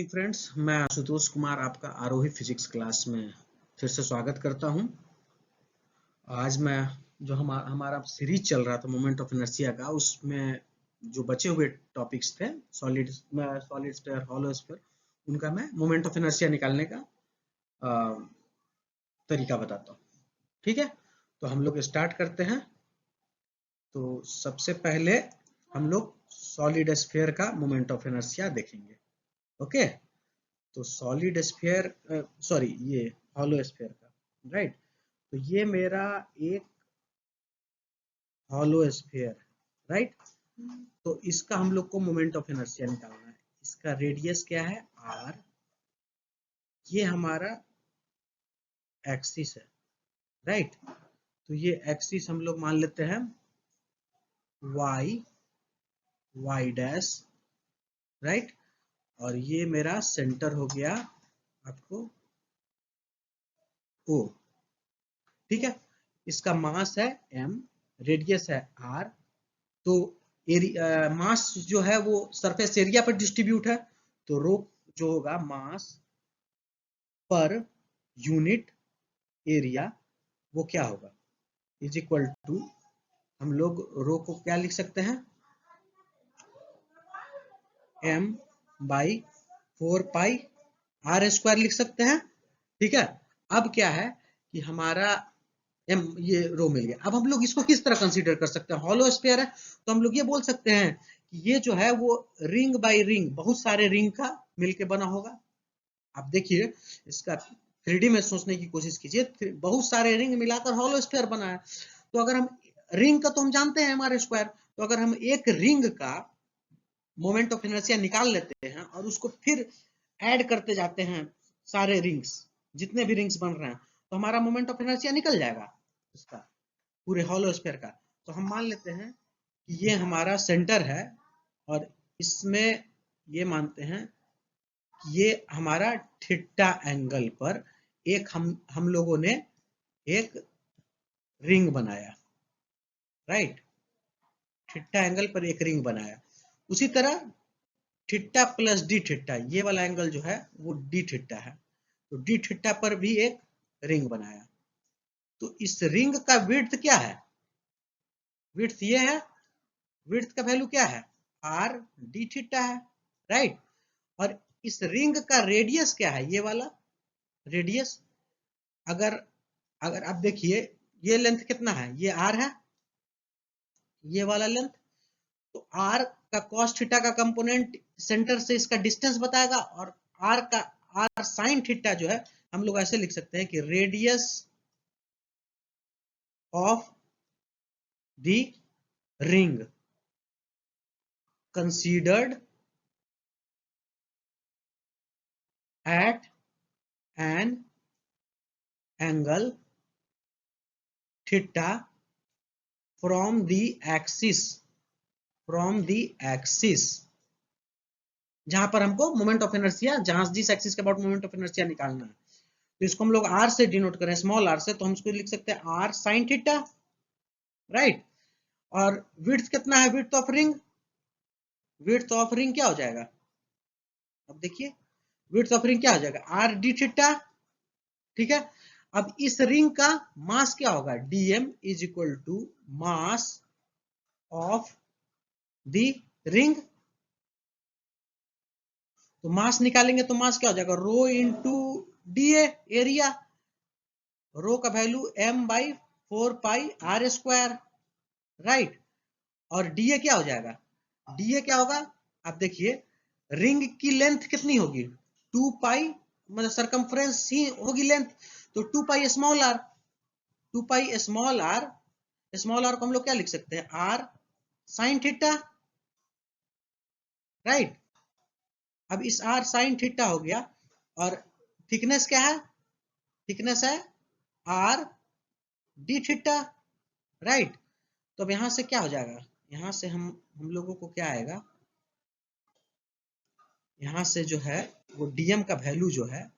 Friends, मैं आशुतोष कुमार आपका आरोही physics class में फिर से स्वागत करता हूं। आज मैं जो हमारा सीरीज चल रहा था मोमेंट ऑफ इनर्शिया का, उसमें जो बचे हुए टॉपिक्स थे सॉलिड स्फीयर, हॉलो स्फीयर, उनका मैं मोमेंट ऑफ इनर्शिया निकालने का तरीका बताता हूं। ठीक है, तो हम लोग स्टार्ट करते हैं। तो सबसे पहले हम लोग सॉलिड स्फीयर का मोमेंट ऑफ इनर्शिया देखेंगे। ओके, तो सॉलिड स्फीयर ये हॉलो स्फीयर का, राइट। तो ये मेरा एक हॉलो स्फीयर, राइट। तो इसका हम लोग को मोमेंट ऑफ इनर्शिया निकालना है। इसका रेडियस क्या है, r। ये हमारा एक्सिस है, राइट। तो ये एक्सिस हम लोग मान लेते हैं y डैश, राइट। और ये मेरा सेंटर हो गया आपको O, ठीक है। इसका मास है m, रेडियस है r। तो मास जो है वो सरफेस एरिया पर डिस्ट्रीब्यूट है, तो रो जो होगा मास पर यूनिट एरिया, वो क्या होगा, इज इक्वल टू, हम लोग रो को क्या लिख सकते हैं, m by 4 pi r square लिख सकते हैं, ठीक है। अब क्या है कि हमारा m, ये रो मिल गया। अब हम लोग इसको किस तरह कंसीडर कर सकते हैं, हॉलो स्फीयर है तो हम लोग ये बोल सकते हैं कि ये जो है वो रिंग बाई रिंग, बहुत सारे रिंग का मिलके बना होगा। आप देखिए, इसका 3D में सोचने की कोशिश कीजिए, बहुत सारे रिंग मिलाकर हॉलो स्फीयर बना है। तो अगर हम रिंग का, तो हम जानते हैं हमारे स्क्वायर, तो अगर हम एक रिंग का मोमेंट ऑफ इनर्शिया निकाल लेते हैं और उसको फिर ऐड करते जाते हैं, सारे रिंग्स, जितने भी रिंग्स बन रहे हैं, तो हमारा मोमेंट ऑफ इनर्शिया निकल जाएगा इसका, पूरे हॉलो स्फीयर का। तो हम मान लेते हैं कि ये हमारा सेंटर है और इसमें ये मानते हैं कि ये हमारा थीटा एंगल पर एक हम लोगों ने एक रिंग बनाया, राइट। थीटा एंगल पर एक रिंग बनाया। उसी तरह थीटा प्लस डी थीटा, ये वाला एंगल जो है वो डी थीटा है, तो डी थीटा पर भी एक रिंग बनाया। तो इस रिंग का विड्थ क्या है, विड्थ ये है, विड्थ का वैल्यू क्या है, आर डी थीटा है, राइट। और इस रिंग का रेडियस क्या है, ये वाला रेडियस, अगर अगर आप देखिए ये लेंथ कितना है, ये आर है, ये वाला लेंथ। तो आर का cos थीटा का कंपोनेंट सेंटर से इसका डिस्टेंस बताएगा, और आर का आर साइन थीटा जो है, हम लोग ऐसे लिख सकते हैं कि radius of the ring considered at an angle theta from the axis, जहां पर हमको मोमेंट ऑफ इनर्शिया, जहां जिस एक्सिस के अबाउट मोमेंट ऑफ इनर्शिया निकालना है, तो इसको हम लोग आर से डिनोट करें, स्मॉल आर से, तो हम इसको लिख सकते हैं आर साइन थीटा, राइट। और विड्थ कितना है, width of ring, width of ring क्या हो जाएगा, अब देखिए विड्थ ऑफ रिंग क्या हो जाएगा, आर डी थीटा, ठीक है। अब इस रिंग का मास क्या होगा, dm is equal to mass of the ring. तो मास निकालेंगे तो मास क्या हो जाएगा, rho into d area, rho का value m by 4 pi r square, right. और डीए क्या हो जाएगा, डीए क्या होगा, आप देखिए रिंग की लेंथ कितनी होगी, 2 पाई, मतलब सरकमफ्रेंस ही होगी लेंथ, तो 2 pi small r, 2 pi small r, small r को हम लोग क्या लिख सकते हैं, आर साइन थीटा, राइट। अब इस आर साइन थीटा हो गया, और थिकनेस क्या है, थिकनेस है आर डी थीटा, राइट। तो अब यहां से क्या हो जाएगा, यहां से हम लोगों को क्या आएगा, यहां से जो है वो डीएम का वैल्यू जो है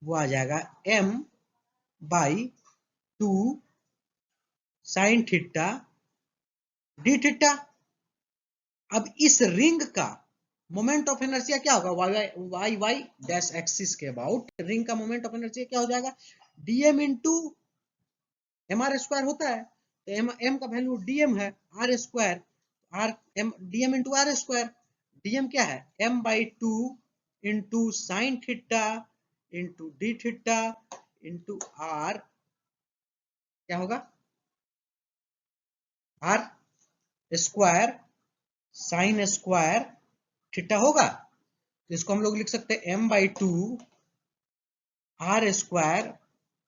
वो आ जाएगा m by 2 sine theta d theta. अब इस रिंग का मोमेंट ऑफ इनर्शिया क्या होगा, वाई वाई डैश एक्सिस के अबाउट रिंग का मोमेंट ऑफ इनर्शिया क्या हो जाएगा, dm into m are square होता है, तो एम का वैल्यू डीएम है, r square r m dm into r square, dm क्या है m by two into sine theta into d theta into r, क्या होगा are square sine square theta होगा, तो इसको हम लोग लिख सकते हैं m by two r square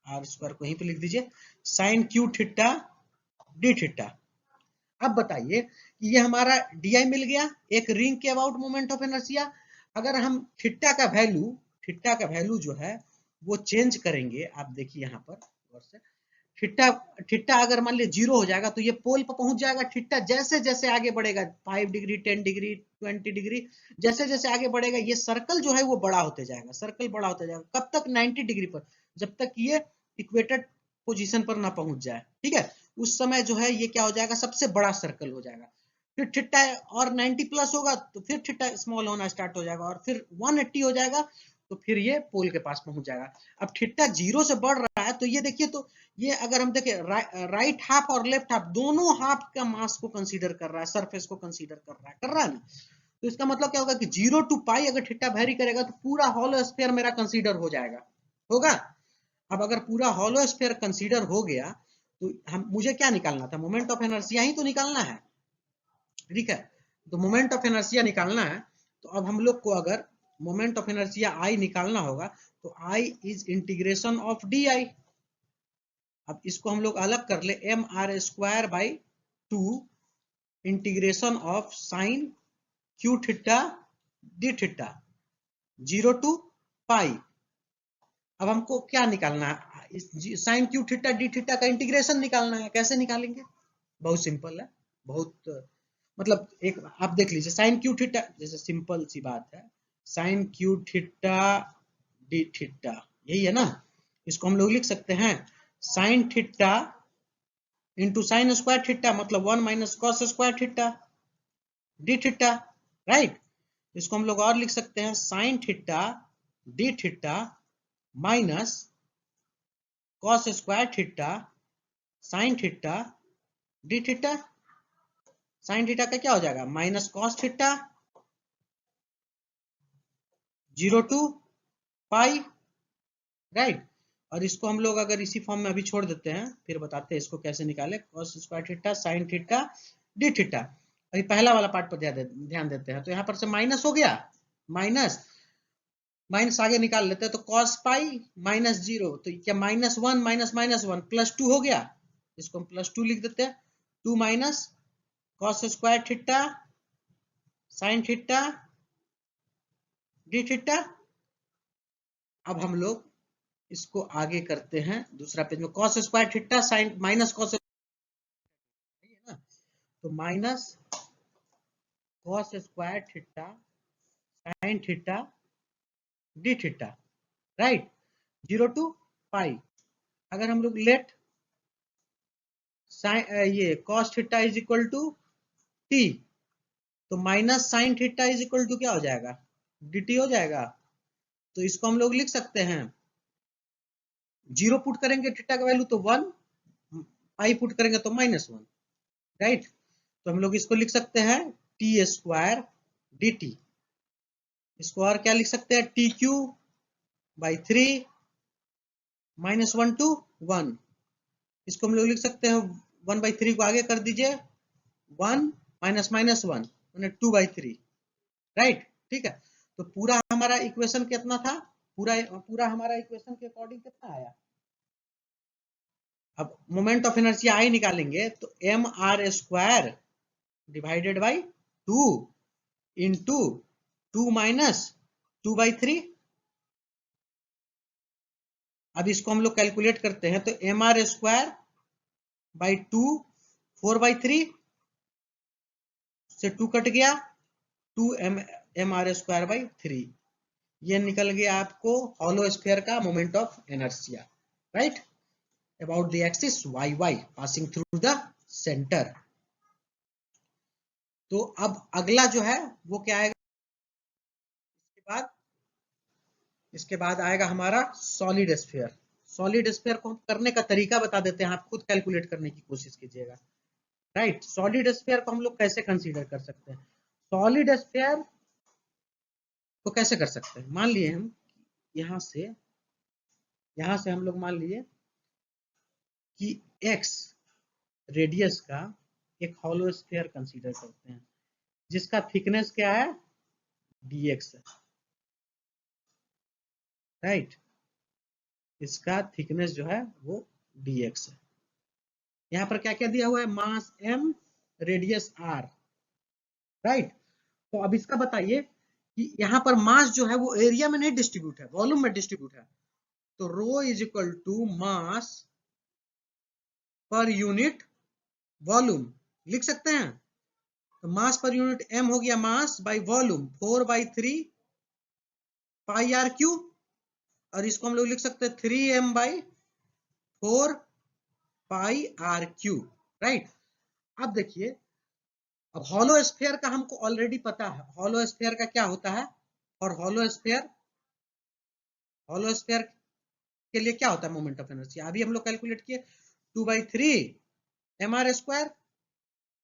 को यहीं पे लिख दीजिए sine cube theta d theta. अब बताइए कि ये हमारा डी मिल गया एक रिंग के अबाउट मोमेंट ऑफ इनर्शिया। अगर हम थीटा का वैल्यू जो है वो चेंज करेंगे, आप देखिए यहाँ पर गौर से, थीटा अगर मान लीजिए 0 हो जाएगा तो ये पोल पर पहुंच जाएगा, थीटा जैसे जैसे आगे बढ़ेगा 5 डिग्री 10 डिग्री 20 डिग्री जैसे जैसे आगे बढ़ेगा ये सर्कल जो है वो बड़ा होते जाएगा, सर्कल बड़ा होते जाएगा, कब तक 90 डिग्री पर, जब तक ये इक्वेटर पोजीशन पर ना पहुंच जाए, ठीक है, उस समय जो है ये क्या हो जाएगा सबसे बड़ा सर्कल हो जाएगा। फिर थीटा और 90 प्लस होगा तो फिर थीटा स्मॉल होना स्टार्ट हो जाएगा और फिर 180 हो जाएगा तो फिर ये पोल के पास पहुंच जाएगा। अब थीटा 0 से बढ़ रहा है तो ये देखिए, तो ये अगर हम देखें राइट हाफ और लेफ्ट हाफ दोनों हाफ का मास को कंसीडर कर रहा है, सरफेस को कंसीडर कर रहा है ना, तो इसका मतलब क्या होगा कि 0 टू पाई अगर थीटा वेरी करेगा तो पूरा हॉलो स्फीयर मेरा कंसीडर हो जाएगा, होगा। अब अगर पूरा हॉलो स्फीयर कंसीडर हो गया तो हम मुझे क्या निकालना था, मोमेंट ऑफ इनर्शिया ही तो निकालना है, ठीक है, तो मोमेंट ऑफ इनर्शिया निकालना है, तो अब हम लोग को अगर मोमेंट ऑफ इनर्शिया आई निकालना होगा तो I is integration of d I. अब इसको हम लोग अलग कर ले, M are square by two integration of sine cube theta d theta 0 to pi. अब हमको क्या निकालना है, sine cube theta d theta का इंटीग्रेशन निकालना है, कैसे निकालेंगे, बहुत सिंपल है, बहुत मतलब एक आप देख लीजिए साइन क्यू थीटा, जैसे सिंपल सी बात है, sine cube theta d theta यही है ना, इसको हम लोग लिख सकते हैं sine theta into sine square theta मतलब 1 minus cos square theta d theta, right. इसको हम लोग और लिख सकते हैं sine theta d theta minus cos square theta sine theta d theta, sine theta का क्या हो जाएगा minus cos theta 0 to pi, right. और इसको हम लोग अगर इसी फॉर्म में अभी छोड़ देते हैं फिर बताते हैं इसको कैसे निकाले, cos square theta sine theta d theta. अभी पहला वाला पार्ट पर ध्यान देते हैं, तो यहाँ पर से माइनस हो गया, माइनस माइनस आगे निकाल लेते हैं तो कॉस पाई माइनस 0, तो क्या माइनस 1 माइनस माइनस 1 प्लस 2 हो गया, इसको हम प्लस 2 लिख देते हैं, 2 minus cos square theta sine theta d theta. अब हम लोग इसको आगे करते हैं दूसरा पेज में, cos square theta sine minus cos, तो minus cos square theta sine theta d theta, right, 0 to pi. अगर हम लोग लेट ये cos theta is equal to t, तो minus sine theta is equal to क्या हो जाएगा dt हो जाएगा, तो इसको हम लोग लिख सकते हैं 0 पुट करेंगे थीटा का वैल्यू तो 1, पाई पुट करेंगे तो -1, राइट। तो हम लोग इसको लिख सकते हैं टी स्क्वायर डी टी, इसको और क्या लिख सकते हैं टी क्यू बाई 3 -1 टू 1, इसको हम लोग लिख सकते हैं 1/3 को आगे कर दीजिए 1 माइनस माइनस 1 मैंने 2/3, राइट, ठीक है। तो पूरा हमारा इक्वेशन कितना था, पूरा हमारा इक्वेशन के अकॉर्डिंग कितना आया। अब मोमेंट ऑफ इनर्शिया आई निकालेंगे तो m are square divided by 2 into 2 minus 2/3। अब इसको हम लोग कैलकुलेट करते हैं तो एम आर स्क्वायर बाई 2 4/3 से 2 कट गया 2 एम आर स्क्वायर बाई 3, ये निकल गया आपको हॉलो स्फीयर का moment of inertia, right, about the axis Y Y passing through the centre. तो अब अगला जो है वो क्या आएगा, इसके बाद आएगा हमारा सॉलिड स्फीयर। सॉलिड स्फीयर को हम करने का तरीका बता देते हैं, आप खुद कैलकुलेट करने की कोशिश कीजिएगा। राइट, सॉलिड स्फीयर को हम लोग कैसे कंसीडर कर सकते हैं? सॉलिड स्फीयर को कैसे कर सकते हैं? मान लिए हम यहां से हम लोग मान लिए कि x रेडियस का एक हॉलो स्फीयर कंसीडर करते हैं जिसका थिकनेस क्या है, dx है। राइट, इसका थिकनेस जो है वो dx है। यहाँ पर क्या क्या दिया हुआ है, मास m, रेडियस r। राइट, तो अब इसका बताइए कि यहाँ पर मास जो है वो एरिया में नहीं डिस्ट्रीब्यूट है, वॉल्यूम में डिस्ट्रीब्यूट है। तो rho is equal to mass per unit volume लिख सकते हैं। तो मास पर यूनिट m हो गया mass by volume 4/3 pi r cube, और इसको हम लोग लिख सकते हैं 3m/4 पाई आर क्यू। राइट, अब देखिए, अब हॉलो स्फीयर का हमको ऑलरेडी पता है, हॉलो स्फीयर का क्या होता है। और हॉलो स्फीयर के लिए क्या होता है मोमेंट ऑफ इनर्शिया, अभी हम लोग कैलकुलेट किए 2/3 mr²,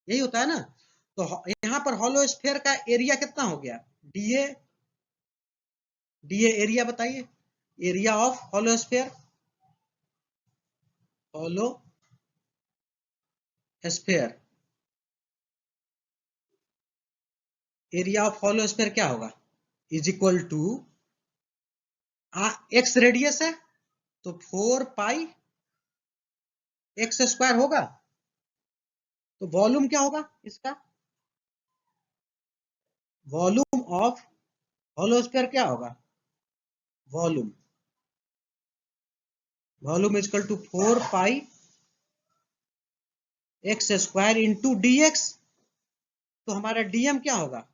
यही होता है ना। तो यहाँ पर हॉलो स्फीयर का एरिया कितना हो गया, डीए एरिया बताइए, area of hollow sphere, hollow sphere, area of hollow sphere क्या होगा, is equal to x radius है तो 4 पाई x² होगा। तो वॉल्यूम क्या होगा इसका, वॉल्यूम ऑफ हॉलो स्फीयर क्या होगा, volume is equal to 4 pi x² into dx। तो हमारा dm क्या होगा,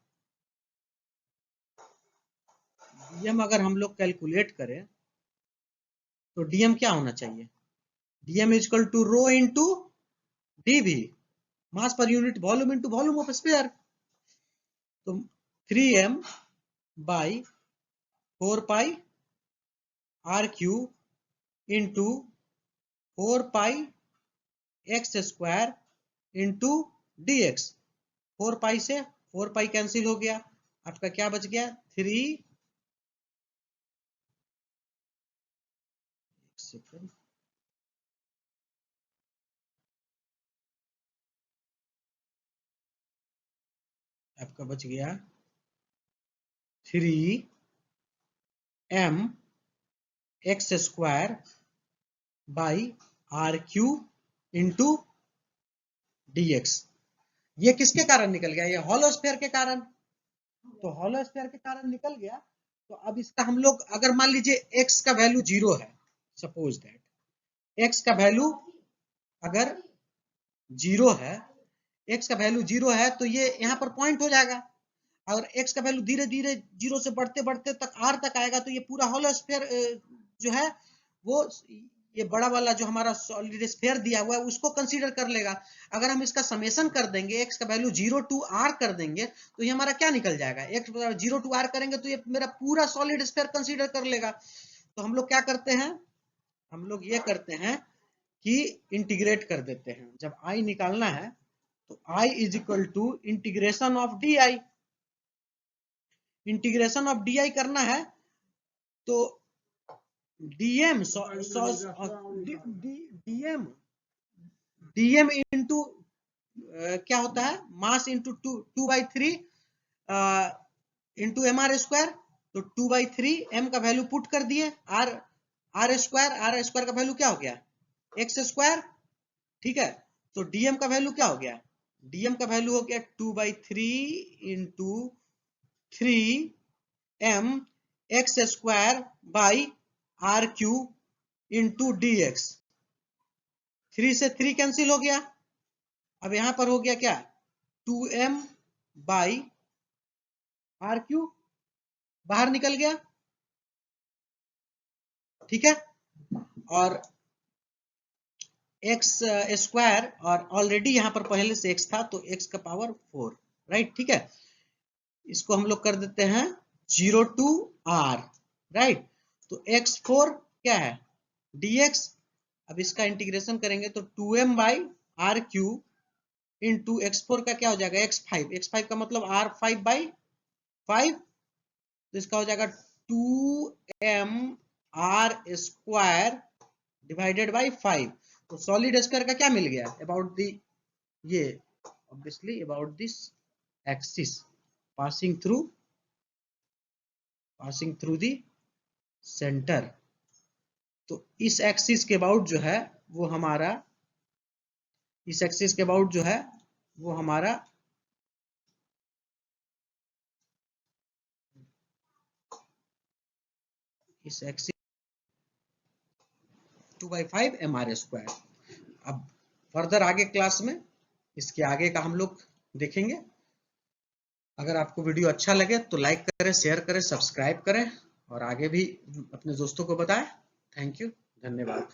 dm अगर हम लोग कैलकुलेट करें तो dm क्या होना चाहिए, dm is equal to rho into dv, mass per unit volume into volume of sphere. तो 3m by 4 pi r cube into 4 pi x² into dx। 4 pi से 4 पाई कैंसिल हो गया, आपका क्या बच गया 3, आपका बच गया 3m x² by r cube into dx। ये किसके कारण निकल गया, ये हॉलो स्फीयर के कारण। तो हॉलो स्फीयर के कारण निकल गया। तो अब इसका हम लोग अगर मान लीजिए x का वैल्यू 0 है, सपोज दैट x का वैल्यू अगर 0 है, x का वैल्यू 0 है तो ये यहाँ पर पॉइंट हो जाएगा। अगर x का वैल्यू धीरे धीरे 0 से बढ़ते बढ़ते तक r तक आएगा तो ये पूरा हॉलो स्फीयर जो है वो ये बड़ा वाला जो हमारा सॉलिड स्फीयर दिया हुआ है उसको कंसीडर कर लेगा। अगर हम इसका समेशन कर देंगे, x का वैल्यू 0 to r कर देंगे तो ये हमारा क्या निकल जाएगा, x 0 to r करेंगे तो ये मेरा पूरा सॉलिड स्फीयर कंसीडर कर लेगा। तो हम लोग क्या करते हैं, हम लोग ये करते हैं कि इंटीग्रेट कर देते हैं। जब i निकालना है तो i is equal to integration of d I, integration of d I करना है तो dm dm इंटू क्या होता है, मास इंटू 2/3 इंटू mr²। तो 2/3 m का वैल्यू पुट कर दिए, r स्क्वायर का वैल्यू क्या हो गया x²। ठीक है, तो dm का वैल्यू क्या हो गया, dm का वैल्यू हो गया 2/3 into 3m x² by r cube into dx। 3 से 3 कैंसिल हो गया, अब यहां पर हो गया क्या 2m बाई आर क्यू, बाहर निकल गया। ठीक है, और x² और ऑलरेडी यहां पर पहले से x था तो x का पावर 4। राइट, ठीक है, इसको हम लोग कर देते हैं 0 to r। राइट, तो x4 क्या है dx, अब इसका इंटीग्रेशन करेंगे तो 2m by are cube into x4 का क्या हो जाएगा x5 का मतलब r5 बाई 5, तो इसका हो जाएगा 2m are square divided by 5। तो सॉलिड स्क्वायर का क्या मिल गया अबाउट दी, ये obviously about this axis passing through the centre. तो इस एक्सिस के अबाउट जो है वो हमारा, इस एक्सिस के अबाउट जो है वो हमारा इस एक्सिस 2/5 mr²। अब फर्दर आगे क्लास में इसके आगे का हम लोग देखेंगे। अगर आपको वीडियो अच्छा लगे तो लाइक करें, शेयर करें, सब्सक्राइब करें और आगे भी अपने दोस्तों को बताएं। थैंक यू, धन्यवाद।